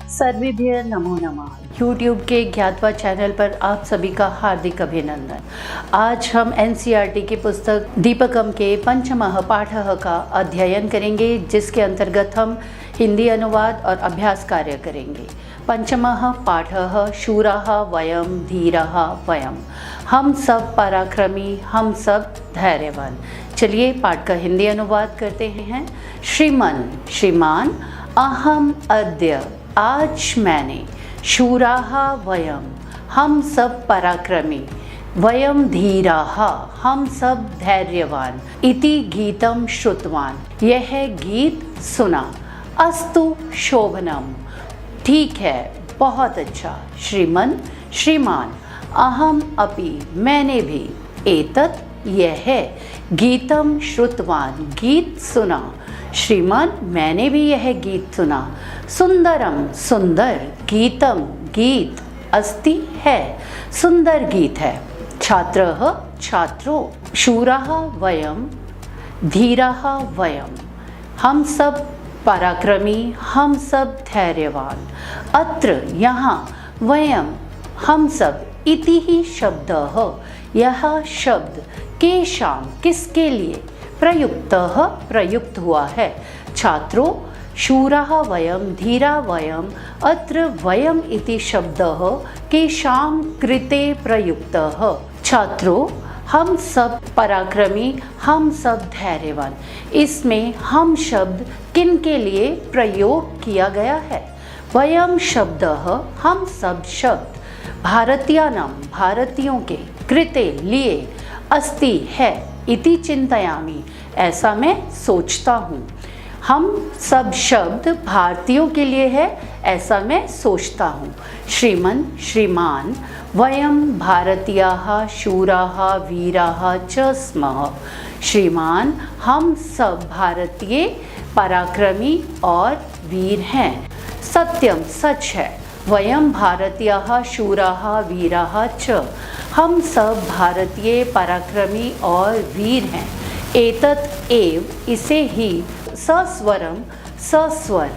सर्वेभ्य नमो नमः। यूट्यूब के ज्ञातवा चैनल पर आप सभी का हार्दिक अभिनंदन। आज हम एनसीईआरटी की पुस्तक दीपकम के पंचमः पाठः का अध्ययन करेंगे, जिसके अंतर्गत हम हिंदी अनुवाद और अभ्यास कार्य करेंगे। पंचमः पाठः शूराः वयं धीराः वयं, हम सब पराक्रमी, हम सब धैर्यवान। चलिए पाठ का हिंदी अनुवाद करते हैं। श्रीमान, अहम अद्य, आज मैंने, शूराः वयं, हम सब पराक्रमी, वयं धीराः, हम सब धैर्यवान, इति गीतं श्रुतवान, यह गीत सुना, अस्तु शोभनम, ठीक है, बहुत अच्छा। श्रीमान, अहम अपि, मैंने भी, एतत्, यह गीतम श्रुतवान, गीत सुना। श्रीमान, मैंने भी यह गीत सुना। सुंदरम, सुंदर, गीतम, गीत, अस्ति, है, सुंदर गीत है। छात्रः, छात्रों, शूराः वयं, धीराः वयं, हम सब पराक्रमी, हम सब धैर्यवान। अत्र, यहाँ, वयं, हम सब, इति ही शब्दः, यह शब्द, केषां, किसके लिए, प्रयुक्तः, प्रयुक्त हुआ है। छात्रों, शूराः वयं, धीरा वयं, अत्र वयं इति शब्दः केषां कृते प्रयुक्तः। छात्रों, हम सब पराक्रमी, हम सब धैर्यवान। इसमें हम शब्द किन के लिए प्रयोग किया गया है। वयं शब्दः, हम सब शब्द, भारतीयानां, भारतीयों के, कृते, लिए, अस्ति, है, इति चिंतयामि, ऐसा मैं सोचता हूँ। हम सब शब्द भारतीयों के लिए है, ऐसा मैं सोचता हूँ। श्रीमान, वयं भारतीयाः शूराः वीराः च स्मः। श्रीमान, हम सब भारतीय पराक्रमी और वीर हैं। सत्यम, सच है। वयं भारतीयाः शूराः वीराः च, हम सब भारतीय पराक्रमी और वीर हैं। एतत् एव, इसे ही, सस्वरम, सस्वर,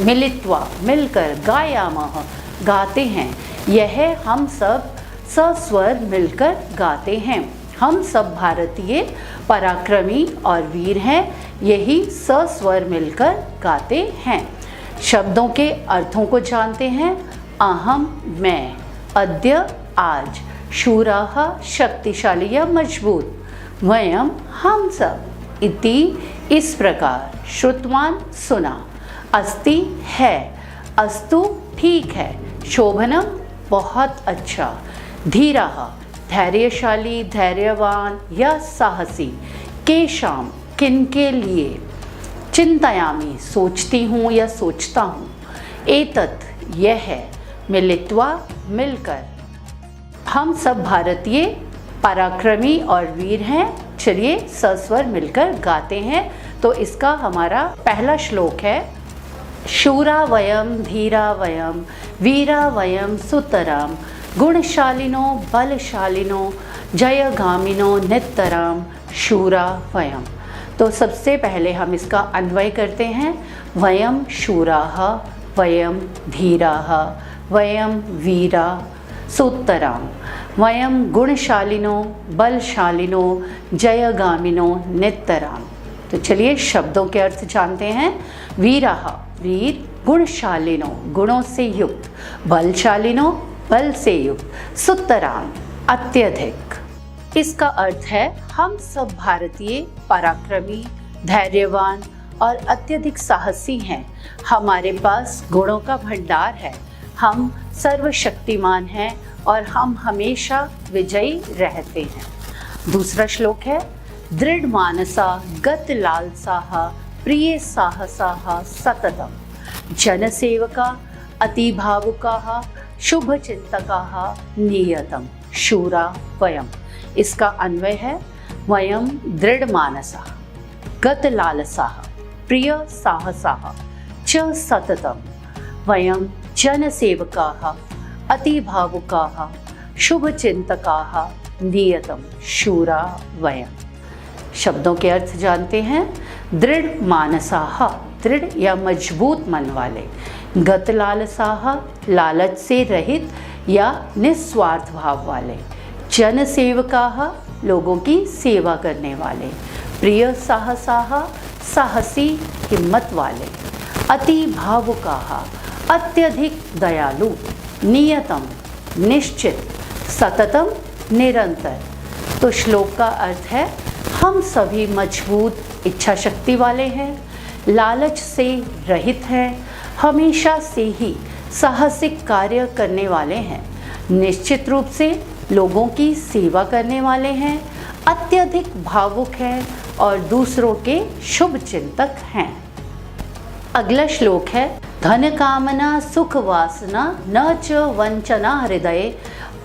मिलित्वा, मिलकर, गायामः, गाते हैं। यह हम सब सस्वर मिलकर गाते हैं। हम सब भारतीय पराक्रमी और वीर हैं, यही सस्वर मिलकर गाते हैं। शब्दों के अर्थों को जानते हैं। अहम, मैं, अद्य, आज, शूराः, शक्तिशाली या मजबूत, वयं, हम सब, इति, इस प्रकार, श्रुतवान, सुना, अस्ति, है, अस्तु, ठीक है, शोभनम, बहुत अच्छा, धीराः, धैर्यशाली, धैर्यवान या साहसी, केषां, किनके लिए, चिंतयामि, सोचती हूँ या सोचता हूँ, एतत्, यह है, मिलित्वा, मिलकर, हम सब भारतीय पराक्रमी और वीर हैं। चलिए सस्वर मिलकर गाते हैं। तो इसका हमारा पहला श्लोक है। शूरा वयं, धीरा वयं, वीरा वयं सुतरां, गुणशालिनो बलशालिनो, जयगामिनो नितरां, शूरा वयं। तो सबसे पहले हम इसका अन्वय करते हैं। वयं शूराः, वयं धीराः, वयं वीरा सुतरां, वयं गुणशालिनो बलशालिनो, जयगामिनो नितरां। तो चलिए शब्दों के अर्थ जानते हैं। वीराः, वीर, गुणशालिनो, गुणों से युक्त, बलशालिनो, बल से युक्त, सुतरां, अत्यधिक। इसका अर्थ है हम सब भारतीय पराक्रमी, धैर्यवान और अत्यधिक साहसी हैं। हमारे पास गुणों का भंडार है। हम सर्वशक्तिमान हैं और हम हमेशा विजयी रहते हैं। दूसरा श्लोक है। दृढ़ मानसा गत लालसाः, प्रिय साहसाः सततम, जनसेवका अतिभावुकाः, शुभचिंतकाः नियतम, शूरा वयं। इसका अन्वय है। वयं दृढ़ मानसा, गत लालसाः, प्रिय साहसाः च सततम, वयं जनसेवकाः अतिभावुकाः, शुभचिंतकाः नियतम, शूरा वयं। शब्दों के अर्थ जानते हैं। दृढ़ मानसाः, दृढ़ या मजबूत मन वाले, गत लालसाहा, लालच से रहित या निस्वार्थ भाव वाले। जन सेवकाहा, लोगों की सेवा करने वाले। प्रिय साहसाहा, साहसी हिम्मत वाले। अति भावुकाहा, अत्यधिक दयालु। नियतम, निश्चित। सततम, निरंतर। तो श्लोक का अर्थ है, हम सभी मजबूत इच्छा शक्ति वाले हैं, लालच से रहित हैं, हमेशा से ही साहसिक कार्य करने वाले हैं, निश्चित रूप से लोगों की सेवा करने वाले हैं, अत्यधिक भावुक हैं और दूसरों के शुभ चिंतक हैं। अगला श्लोक है, धन कामना सुख वासना न च वंचना हृदय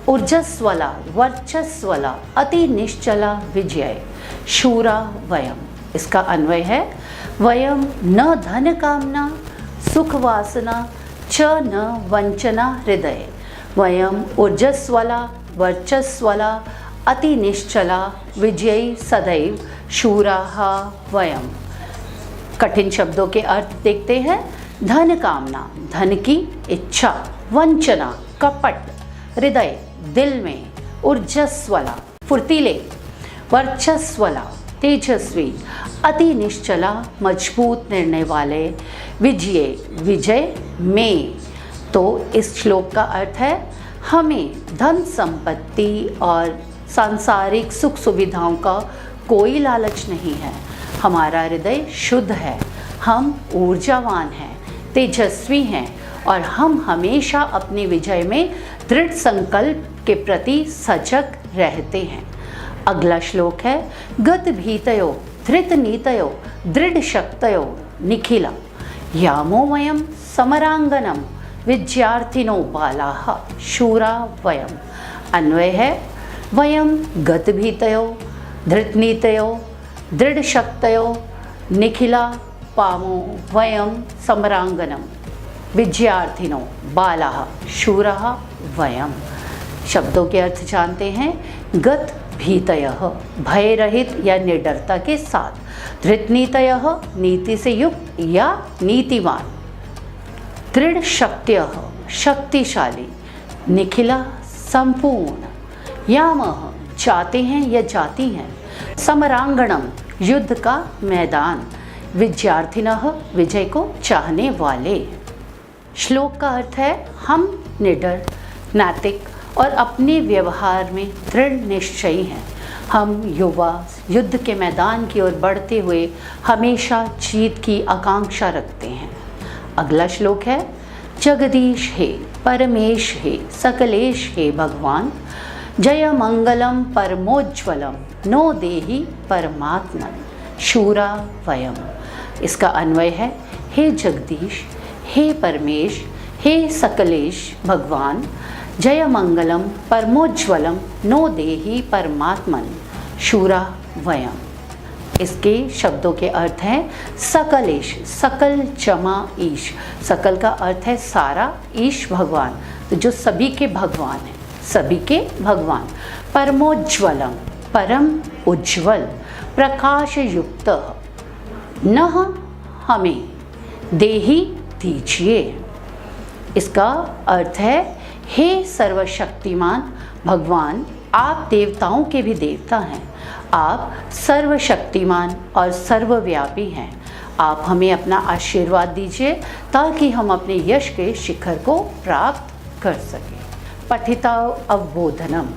ऊर्जस्वला वर्चस्वला अति निश्चला विजय शूरा वयम। इसका अन्वय है, वयम न धन कामना सुख वासना च न वंचना हृदय, वयम ऊर्जस्वला वर्चस्वला अति निश्चला विजयी सदैव शूराः वयम। कठिन शब्दों के अर्थ देखते हैं। धन कामना, धन की इच्छा। वंचना, कपट। हृदय, दिल में। ऊर्जस्वला, फुर्तीले। वर्चस्वला, तेजस्वी। अति निश्चला, मजबूत निर्णय वाले। विजय, विजय में। तो इस श्लोक का अर्थ है, हमें धन संपत्ति और सांसारिक सुख सुविधाओं का कोई लालच नहीं है। हमारा हृदय शुद्ध है, हम ऊर्जावान हैं, तेजस्वी हैं और हम हमेशा अपनी विजय में दृढ़ संकल्प के प्रति सजग रहते हैं। अगला श्लोक है, गत भीतयो धृत नीतयो दृढ़ शक्तयो निखिला यामो वयम समरांगनम विद्यार्थिनो बालाः शूरा वयम। अन्वय है, वयम गत भीतयो धृत नीतयो दृढ़ शक्तयो निखिला पामो वयम समरांगनम विद्यार्थिनो बालाः शूराः वयम। शब्दों के अर्थ जानते हैं। गत भीतयः, भय रहित या निडरता के साथ। धृतनीतयः, नीति से युक्त या नीतिवान। दृढ़ शक्त्यः, शक्तिशाली। निखिला, संपूर्ण। यामः, जाते हैं या जाती हैं। समरांगणम, युद्ध का मैदान। विद्यार्थिनः, विजय को चाहने वाले। श्लोक का अर्थ है, हम निडर, नैतिक और अपने व्यवहार में दृढ़ निश्चयी हैं। हम युवा युद्ध के मैदान की ओर बढ़ते हुए हमेशा जीत की आकांक्षा रखते हैं। अगला श्लोक है, जगदीश हे परमेश हे सकलेश हे भगवान जय मंगलम परमोज्वलम नो देहि परमात्मन शूरा वयम। इसका अन्वय है, हे जगदीश, हे परमेश, हे सकलेश भगवान, जय मंगलम परमोज्वलम नो देहि परमात्मन शूरा वयम। इसके शब्दों के अर्थ हैं, सकलेश, सकल जमा ईश। सकल का अर्थ है सारा, ईश भगवान, तो जो सभी के भगवान हैं, सभी के भगवान। परमोज्वलम, परम उज्ज्वल, प्रकाश युक्त। नह, हमें। देहि, दीजिए। इसका अर्थ है, हे सर्वशक्तिमान भगवान, आप देवताओं के भी देवता हैं। आप सर्वशक्तिमान और सर्वव्यापी हैं। आप हमें अपना आशीर्वाद दीजिए ताकि हम अपने यश के शिखर को प्राप्त कर सकें। पठिता अवबोधनम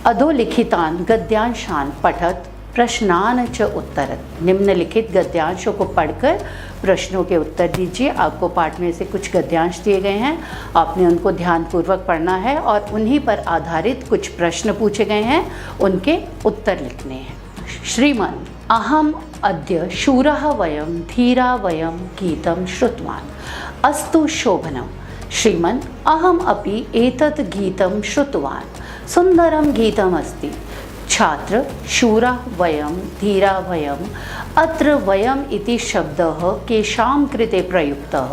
अधोलिखितान गद्यांशान पठत प्रश्नान च उत्तरत। निम्नलिखित गद्यांशों को पढ़कर प्रश्नों के उत्तर दीजिए। आपको पाठ में से कुछ गद्यांश दिए गए हैं, आपने उनको ध्यानपूर्वक पढ़ना है और उन्हीं पर आधारित कुछ प्रश्न पूछे गए हैं, उनके उत्तर लिखने हैं। श्रीमन अहम अद्य शूरः वयम धीरा वयम गीतम श्रुतवान अस्तु शोभनम। श्रीमन अहम अपि एतत् गीतं श्रुतवान सुंदरम गीतम अस्ति। छात्र शूरा वयम धीरा वयम अत्र वयम इति शब्दः केषां कृते प्रयुक्तः?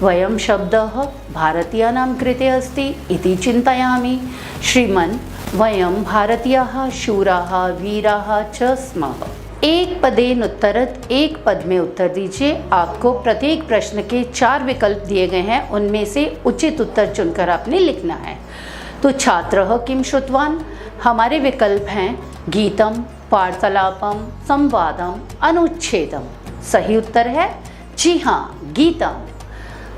वयम शब्दः भारतीयानां कृते अस्ति इति चिन्तयामि। श्रीमन् वयं भारतीयाः शूराः वीराः च स्मः। एक पदेन उत्तरत, एक पद में उत्तर दीजिए। आपको प्रत्येक प्रश्न के 4 विकल्प दिए गए हैं, उनमें से उचित उत्तर चुनकर आपने लिखना है। तो छात्रः किम श्रुतवान्, हमारे विकल्प हैं गीतम, वार्तालापम, संवादम, अनुच्छेदम। सही उत्तर है जी हाँ, गीतम।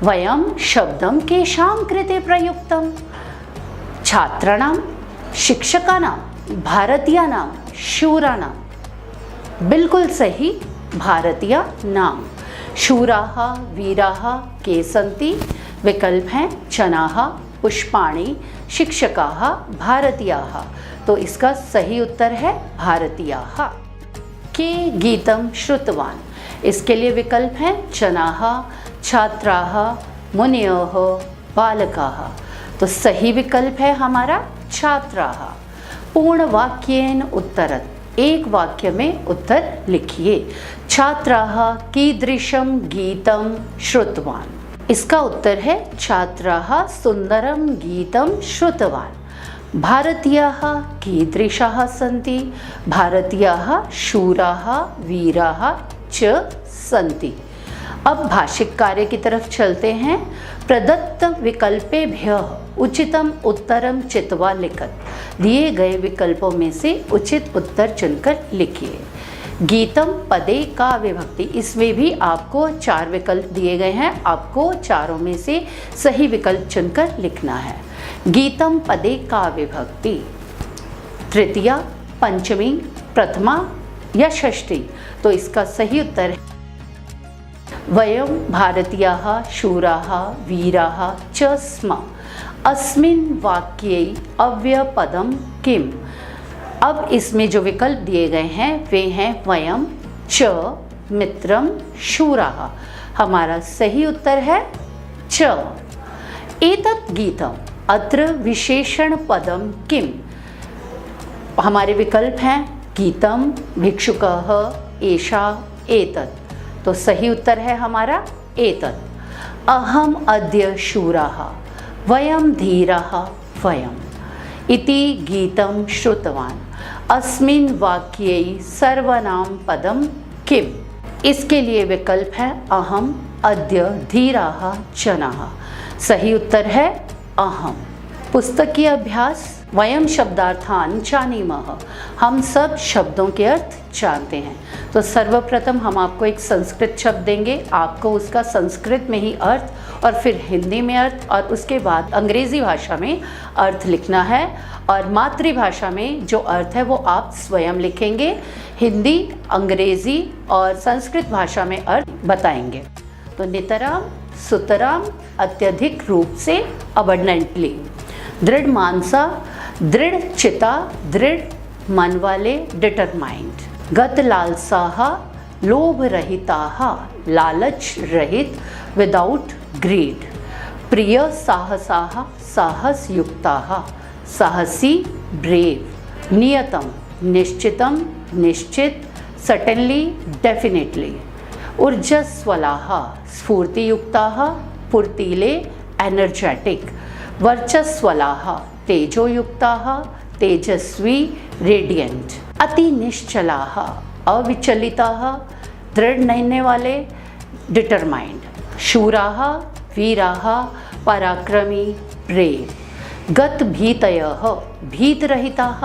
वयम शब्दम केषां कृते प्रयुक्तम, छात्राणां, शिक्षकानां, भारतीयानां, शूराणां। बिल्कुल सही, भारतीय नाम। शूराः वीराः के सन्ति, विकल्प हैं जनाः, पुष्पाणि, शिक्षकाः, भारतीयाः। तो इसका सही उत्तर है भारतीयाः। के गीतम श्रुतवान्, इसके लिए विकल्प हैं जनाः, छात्राः, मुनयः, बालकाः। तो सही विकल्प है हमारा छात्राः। पूर्ण वाक्येन उत्तरत, एक वाक्य में उत्तर लिखिए। छात्राः कीदृशं गीतं श्रुतवान्, इसका उत्तर है छात्राः सुंदरं गीतं श्रुतवान्। भारतीयाः कीदृशाः सन्ति, भारतीयाः शूराः वीराः च सन्ति। अब भाषिक कार्य की तरफ चलते हैं। प्रदत्त विकल्पेभ्यः उचितम उत्तरम चित्वा लिखत, दिए गए विकल्पों में से उचित उत्तर चुनकर लिखिए। गीतम पदे का विभक्ति, इसमें भी आपको 4 विकल्प दिए गए हैं, आपको चारों में से सही विकल्प चुनकर लिखना है। गीतम पदे का विभक्ति तृतीया, पंचमी, प्रथमा या षष्ठी। तो इसका सही उत्तर है वयं भारतीयाः शूराः वीराः च स्म। अस्मिन् वाक्ये अव्ययपदं किम्। अब इसमें जो विकल्प दिए गए हैं वे हैं वयं, च, मित्रम, शूराः। हमारा सही उत्तर है च। एतत् गीतम् अत्र विशेषण पदम किम्। हमारे विकल्प हैं गीतम, भिक्षुकः, एषा, एतत्। तो सही उत्तर है हमारा एतत्। अहम अद्य शूराः, वयं धीराः, वयम् इति गीतं श्रुतवान्। अस्मिन् वाक्ये सर्वनाम पदम किम्। इसके लिए विकल्प है अहम, अद्य, धीराः, जनाः। सही उत्तर है अहम। पुस्तकीय अभ्यास। वयम शब्दार्थान जानीमः, हम सब शब्दों के अर्थ जानते हैं। तो सर्वप्रथम हम आपको एक संस्कृत शब्द देंगे, आपको उसका संस्कृत में ही अर्थ और फिर हिंदी में अर्थ और उसके बाद अंग्रेज़ी भाषा में अर्थ लिखना है। और मातृभाषा में जो अर्थ है वो आप स्वयं लिखेंगे। हिंदी, अंग्रेज़ी और संस्कृत भाषा में अर्थ बताएंगे। तो नितराम, सुतराम, अत्यधिक रूप से, अबंडेंटली। दृढ़ मानसा, दृढ़ चिता, दृढ़ मन वाले, डिटरमाइंड। गत लालसाः, लोभ रहिताः, लालच रहित, विदाउट ग्रीड। प्रिय साहसाः, साहस युक्ताः, साहसी, ब्रेव। नियतम, निश्चितम, निश्चित, सर्टेनली, डेफिनेटली। ऊर्जस्वलाः, स्फूर्तियुक्ताः, फुर्तीले, एनर्जेटिक। वर्चस्वलाः, तेजोयुक्ताः, तेजस्वी, रेडियंट। अति निश्चलाः, अविचलिताः, दृढ़ रहने वाले, डिटरमाइंड। शूराः, वीराः, पराक्रमी, ब्रेव। गत भीतयः, भीतरहिताः,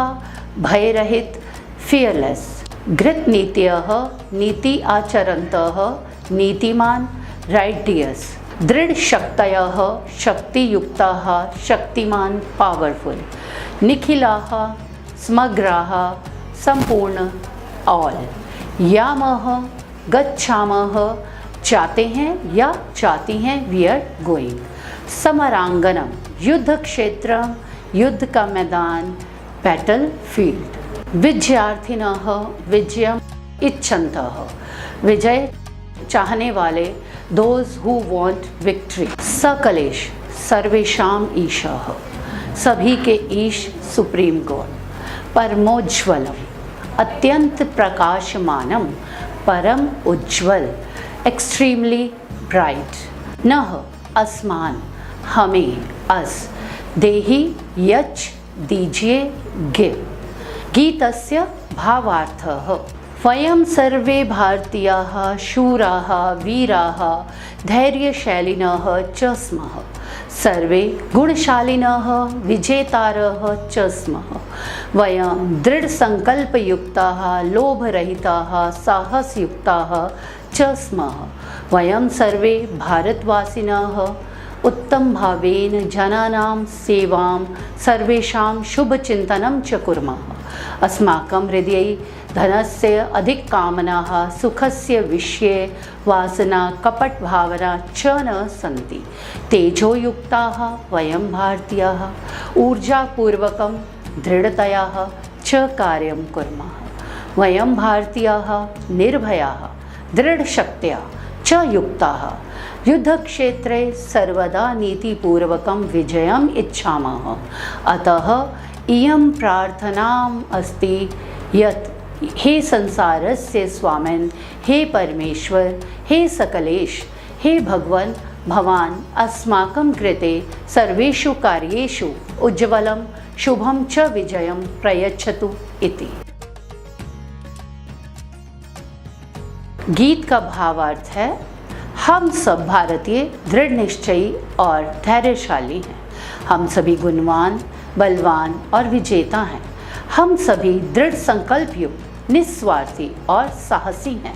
भयरहित, फियरलेस। घृत नीतयः, नीति आचरन्तः, नीतिमान, राइटियस। दृढ़ शक्तयः, शक्तियुक्ताः, शक्तिमान, पावरफुल। निखिलाः, समग्राः, संपूर्ण, ऑल। यामः, गच्छामः, जाते हैं या जाती हैं, वी आर गोइंग। समरांगनम, युद्ध क्षेत्र, युद्ध का मैदान, बैटल फील्ड। विजयार्थिनः, विजयम इच्छन्तः, विजय चाहने वाले, those who want victory. Sakalesh, सर्वेशाम ईशः, सभी के ईश, सुप्रीम गॉड। परमोज्वलम, अत्यंत प्रकाशमानम, परम उज्ज्वल, एक्सट्रीमली ब्राइट। नः, अस्मान, हमें, अस। देहि, यच, दीजिए, गिव। गीतस्य भावार्थः, वयं सर्वे भारतीयाः शूराः वीराः धैर्यशालिनः च स्मः। सर्वे गुणशालिनः विजेतारः च स्मः। वयं दृढसङ्कल्पयुक्ताः लोभरहिताः साहसयुक्ताः च स्मः। वयं सर्वे भारतवासिनः उत्तमभावेन जनानां सेवां सर्वेषां शुभचिन्तनं च कुर्मः। अस्माकं हृदये धनस्य अधिककामनाः सुखस्य विषये वासना कपटभावना च न सन्ति। तेजोयुक्ताः वयं भारतीयाः ऊर्जापूर्वकं दृढतया च कार्यं कुर्मः। वयं भारतीयाः निर्भयाः दृढशक्त्या च युक्ताः युद्धक्षेत्रे सर्वदा नीतिपूर्वकं विजयम् इच्छामः। अतः इयं प्रार्थनाम् अस्ति यत् हे संसारस्य स्वामिन्, हे परमेश्वर, हे सकलेश, हे भगवन्, भवान् अस्माकं कृते सर्वेषु कार्येषु उज्ज्वलं शुभं च विजयं प्रयच्छतु इति। गीत का भावार्थ है, हम सब भारतीय दृढ़ निश्चयी और धैर्यशाली हैं। हम सभी गुणवान, बलवान और विजेता हैं। हम सभी दृढ़ संकल्प युक्त, निस्वार्थी और साहसी हैं।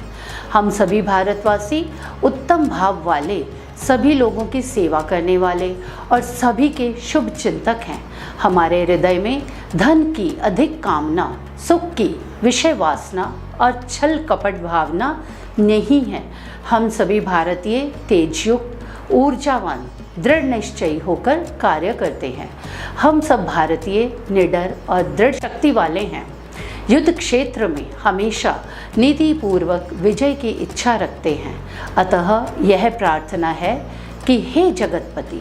हम सभी भारतवासी उत्तम भाव वाले, सभी लोगों की सेवा करने वाले और सभी के शुभ चिंतक हैं। हमारे हृदय में धन की अधिक कामना, सुख की विषय वासना और छल कपट भावना नहीं है। हम सभी भारतीय तेजयुक्त, ऊर्जावान, दृढ़ निश्चयी होकर कार्य करते हैं। हम सब भारतीय निडर और दृढ़ शक्ति वाले हैं। युद्ध क्षेत्र में हमेशा नीतिपूर्वक विजय की इच्छा रखते हैं। अतः यह प्रार्थना है कि हे जगतपति,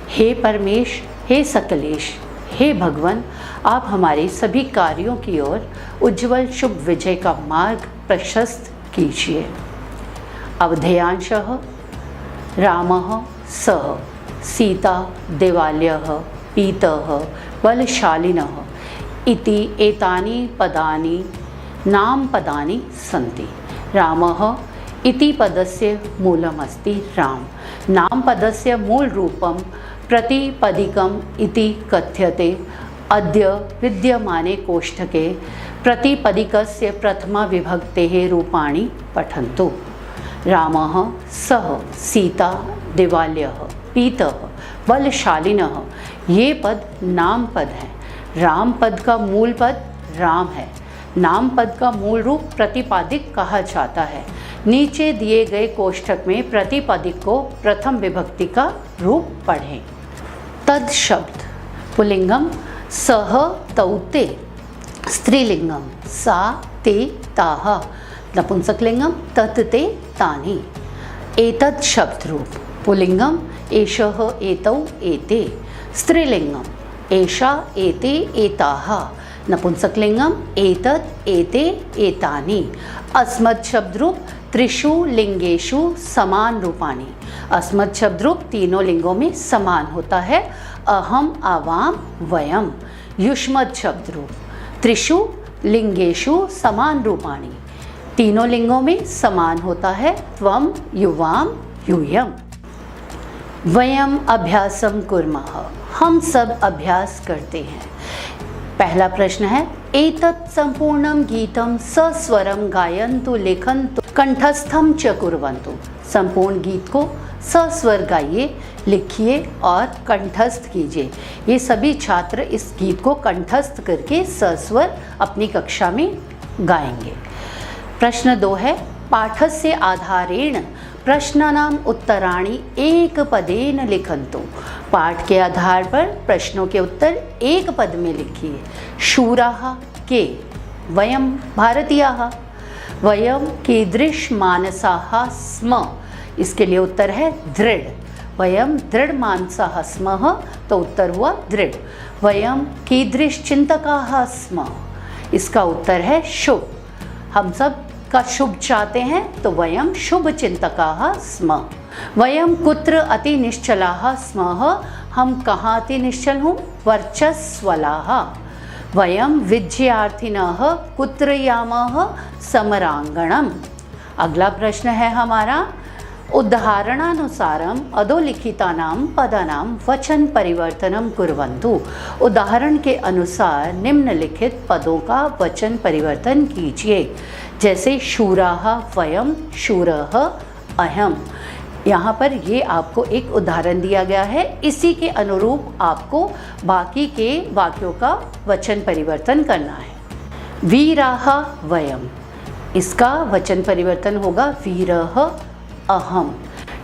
हे परमेश, हे सकलेश, हे भगवान, आप हमारे सभी कार्यों की ओर उज्ज्वल शुभ विजय का मार्ग प्रशस्त कीजिए। अवधेयांशः रामः सः सीता देवालयः पीतः बलशालिनः इति एतानि पदानि नामपदानि सन्ति। रामः इति पदस्य मूलमस्ति राम। नामपदस्य मूलरूपं प्रतिपदिकम् इति कथ्यते। अद्य विद्यमाने कोष्ठके प्रतिपदिकस्य प्रथमा विभक्तेः रूपाणि पठन्तु। रामः सः सीता देवालयः पीतः बलशालिनः, ये पद नाम पद हैं। राम पद का मूल पद राम है। नाम पद का मूल रूप प्रतिपादिक कहा जाता है। नीचे दिए गए कोष्ठक में प्रतिपादिक को प्रथम विभक्ति का रूप पढ़ें। तद शब्द पुल्लिंगम सह तौते, स्त्रीलिंगम सा ते ताः, नपुंसकलिंगम तत् ते तानि। एतत् शब्द रूप पुल्लिंगम एषः एतौ एते, स्त्रीलिंगम एषा एते एताः, नपुंसकलिंगम एतत् एते एतानि। अस्मत् शब्द रूप त्रिषु लिंगेषु समान रूपाणि। अस्मत् शब्द रूप तीनों लिंगों में समान होता है। अहम, आवाम, वयम। युष्मत् शब्द रूप त्रिषु लिंगेषु समान रूपाणि, तीनों लिंगों में समान होता है। त्वम, युवाम, यूयम। वयम अभ्यासम कुर्मः, हम सब अभ्यास करते हैं। पहला प्रश्न है, एतत् संपूर्णं गीतं सस्वरं गायन्तु लिखन्तु कंठस्थं च कुर्वन्तु। संपूर्ण गीत को सस्वर गाइए, लिखिए और कंठस्थ कीजिए। ये सभी छात्र इस गीत को कंठस्थ करके सस्वर अपनी कक्षा में गाएंगे। प्रश्न 2 है, पाठस्य आधारेण प्रश्नानाम् उत्तराणि एकपदेन लिखन्तु। पाठ के आधार पर प्रश्नों के उत्तर एक पद में लिखिए। शूराः के, वयं भारतीयाः, वयं कीदृशमानसाः स्म, इसके लिए उत्तर है दृढ़। वयं दृढ़ मानसाः स्मः, तो उत्तर हुआ दृढ़। वयं कीदृशचिन्तकाः स्म, इसका उत्तर है शुभ। हम सब का शुभ चाहते हैं, तो वयं शुभ चिंतकाः स्म। वयं कुत्र अति निश्चलाः स्मः, हम कहाँ अति निश्चल हूँ, वर्चस्वलाः। वयं विद्यार्थिनः कुत्र यामः समरांगणम। अगला प्रश्न है हमारा, उदाहरणानुसारम अधोलिखितानां पदानां वचन परिवर्तनं कुर्वन्तु। उदाहरण के अनुसार निम्नलिखित पदों का वचन परिवर्तन कीजिए। जैसे शूराः वयं, शूरः अहम। यहाँ पर ये आपको एक उदाहरण दिया गया है, इसी के अनुरूप आपको बाकी के वाक्यों का वचन परिवर्तन करना है। वीराः वयं, इसका वचन परिवर्तन होगा वीरः अहम।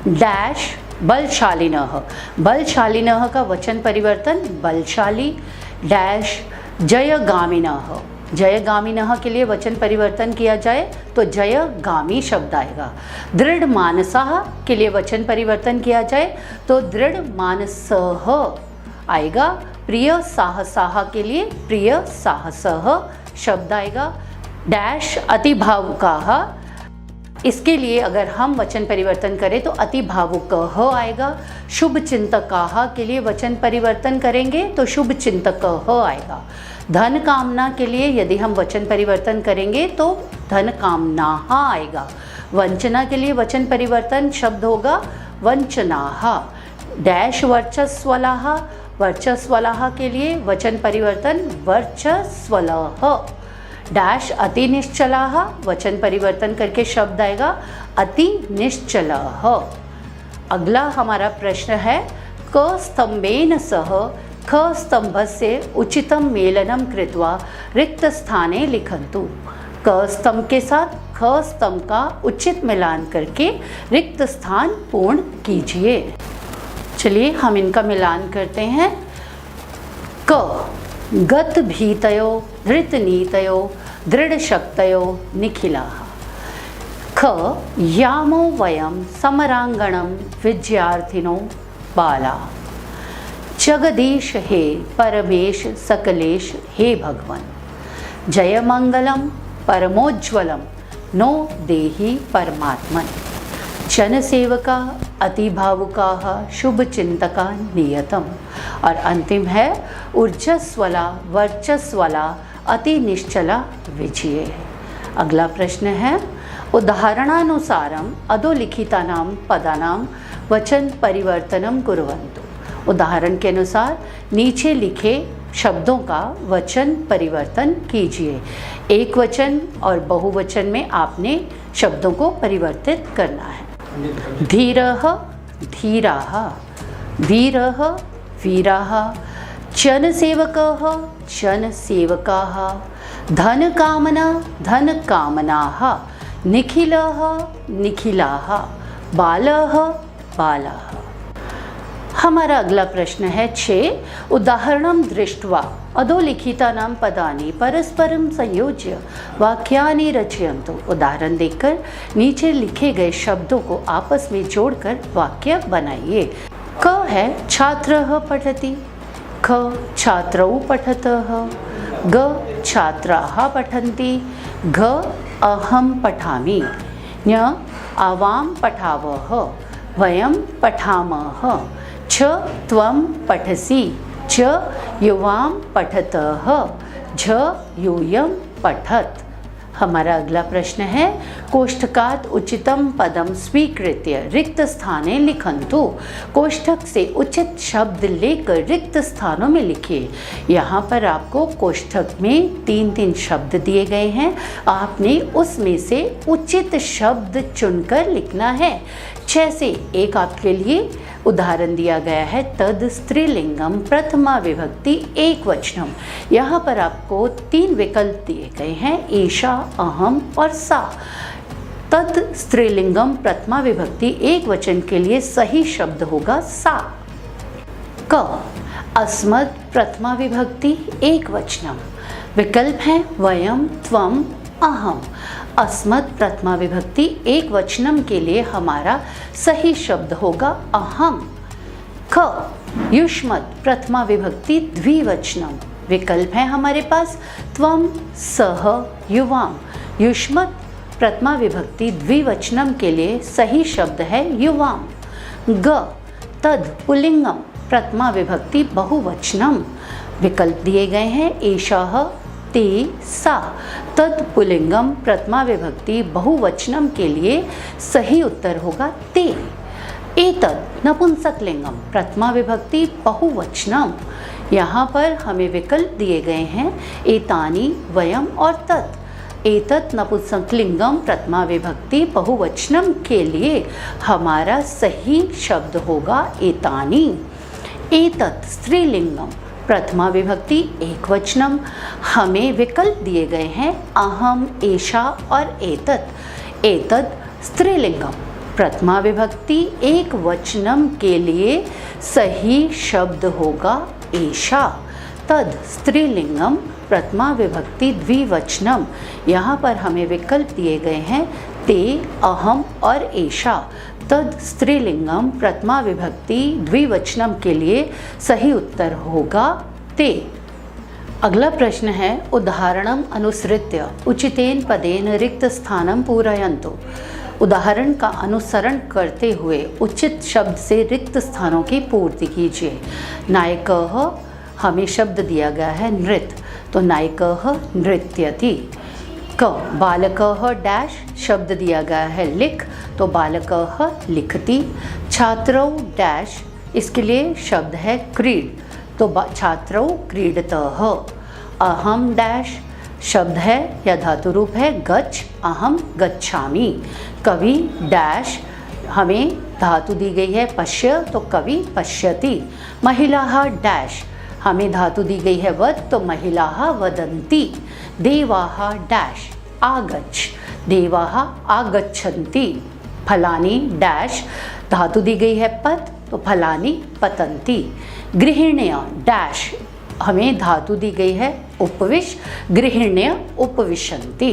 डैश बलशालिनः, बलशालिनः का वचन परिवर्तन बलशाली। डैश जयगामिनः, जयगामिनः के लिए वचन परिवर्तन किया जाए तो जयगामी शब्द आएगा। दृढ़ मानसः के लिए वचन परिवर्तन किया जाए तो दृढ़ मानसः आएगा। प्रिय साहसाः के लिए प्रिय साहसः शब्द आएगा। डैश अति भावुकाः, इसके लिए अगर हम वचन परिवर्तन करें तो अति भावुकः आएगा। शुभ चिंतकाः के लिए वचन परिवर्तन करेंगे तो शुभ चिंतकः आएगा। धन कामना के लिए यदि हम वचन परिवर्तन करेंगे तो धन कामनाः आएगा। वंचना के लिए वचन परिवर्तन शब्द होगा वंचनाः। डैश वर्चस्वलाः, वर्चस्वलाः के लिए वचन परिवर्तन वर्चस्वलः। डैश अति निश्चलाः, वचन परिवर्तन करके शब्द आएगा अति निश्चलः। अगला हमारा प्रश्न है, क स्तंभेन सह ख स्तंभस्य उचितं मेलनं कृत्वा रिक्त स्थाने लिखन्तु। क स्तंभ के साथ ख स्तंभ का उचित मिलान करके रिक्त स्थान पूर्ण कीजिए। चलिए हम इनका मिलान करते हैं। क गत भीतयो धृतनीतयो दृढ़शक्तयो निखिलाः। ख यामो वयं समरांगणं विद्यार्थिनो बाला। जगदीश हे परमेश सकलेश हे भगवन। जय मंगलम परमोज्वलम नो देहि परमात्मन। जनसेवका अतिभावुकाः शुभचिंतका नियतम। और अंतिम है ऊर्जस्वला वर्चस्वला अति निश्चला विजये। अगला प्रश्न है, उदाहरणानुसारम अधोलिखितानां पदानां वचन परिवर्तनं कुर्वन्तु। उदाहरण के अनुसार नीचे लिखे शब्दों का वचन परिवर्तन कीजिए। एक वचन और बहुवचन में आपने शब्दों को परिवर्तित करना है। धीरः धीराः, वीरः वीराः, जनसेवकः जनसेवकाः, धनकामना धनकामनाः, निखिलः निखिलाः, बालः बालाः। हमारा अगला प्रश्न है 6, उदाहरणं दृष्ट्वा अधोलिखितानां पदानि परस्परं संयोज्य वाक्यानि रचयन्तु। उदाहरण देखकर नीचे लिखे गए शब्दों को आपस में जोड़कर वाक्य बनाइए। क है छात्रः पठति, ख छात्रौ पठतः, ग छात्राः पठन्ति, घ अहं पठामि, ञ आवां पठावः, वयं पठामः, छ त्वं पठसि, च युवां पठतः, झ यूयं पठत्। हमारा अगला प्रश्न है, कोष्ठकात् उचितं पदं स्वीकृत्य रिक्त स्थाने लिखन्तु। कोष्ठक से उचित शब्द लेकर रिक्त स्थानों में लिखिए। यहाँ पर आपको कोष्ठक में 3-3 शब्द दिए गए हैं, आपने उसमें से उचित शब्द चुनकर लिखना है। जैसे एक आपके लिए उदाहरण दिया गया है, तद स्त्रीलिंगम प्रथमा विभक्ति एक वचनम। यहाँ पर आपको 3 विकल्प दिए गए हैं, एषा, अहम और सा। तद स्त्रीलिंगम प्रथमा विभक्ति एक वचन के लिए सही शब्द होगा सा। क अस्मत् प्रथमा विभक्ति एक वचनम। विकल्प है वयम, त्वम, अहम। अस्मत् प्रथमा विभक्ति एक वचनम के लिए हमारा सही शब्द होगा अहम। ख युष्मत् प्रथमा विभक्ति द्विवचनम। विकल्प है हमारे पास त्वम, सह, युवाम। युष्मत् प्रथमा विभक्ति द्विवचनम के लिए सही शब्द है युवाम। ग तद पुल्लिंगम प्रथमा विभक्ति बहुवचनम। विकल्प दिए गए हैं एषः, ते, सा। तत्पुल्लिंगम प्रथमा विभक्ति बहुवचनम के लिए सही उत्तर होगा ते। एतत् नपुंसकलिंगम प्रथमा विभक्ति बहुवचनम। यहाँ पर हमें विकल्प दिए गए हैं एतानि, वयम और तत्। एतत् नपुंसकलिंगम प्रथमा विभक्ति बहुवचनम के लिए हमारा सही शब्द होगा एतानि। एतत् स्त्रीलिंगम प्रथमा विभक्ति एकवचनम। हमें विकल्प दिए गए हैं अहम, एषा और एतत्। एतत् स्त्रीलिंगम प्रथमा विभक्ति एकवचनम के लिए सही शब्द होगा एषा। तद स्त्रीलिंगम प्रथमा विभक्ति द्विवचनम। यहाँ पर हमें विकल्प दिए गए हैं ते, अहम और एषा। तद स्त्रीलिंगम प्रथमा विभक्ति द्विवचनम के लिए सही उत्तर होगा ते। अगला प्रश्न है उदाहरणम अनुसृत्य उचितेन पदेन रिक्त स्थानम पूरयन्तु। उदाहरण का अनुसरण करते हुए उचित शब्द से रिक्त स्थानों की पूर्ति कीजिए। नायकः, हमें शब्द दिया गया है नृत्य, तो नायकः नृत्यति। क, बालकः डैश, शब्द दिया गया है लिख, तो बालकः लिखति। छात्रौ डैश, इसके लिए शब्द है क्रीड, तो छात्रौ क्रीडतः। अहम डैश, शब्द है या धातु रूप है गच्छ, अहम गच्छामि। कवि डैश, हमें धातु दी गई है पश्य, तो कवि पश्यति। महिलाः डैश, हमें धातु दी गई है वद, तो महिलाः वदन्ति। देवाः डैश, आगच्छ, देवाः आगच्छन्ति। फलानि डैश, धातु दी गई है पत, तो फलानि पतन्ति। गृहिण्यः डैश, हमें धातु दी गई है उपविश, गृहिण्यः उपविशन्ति।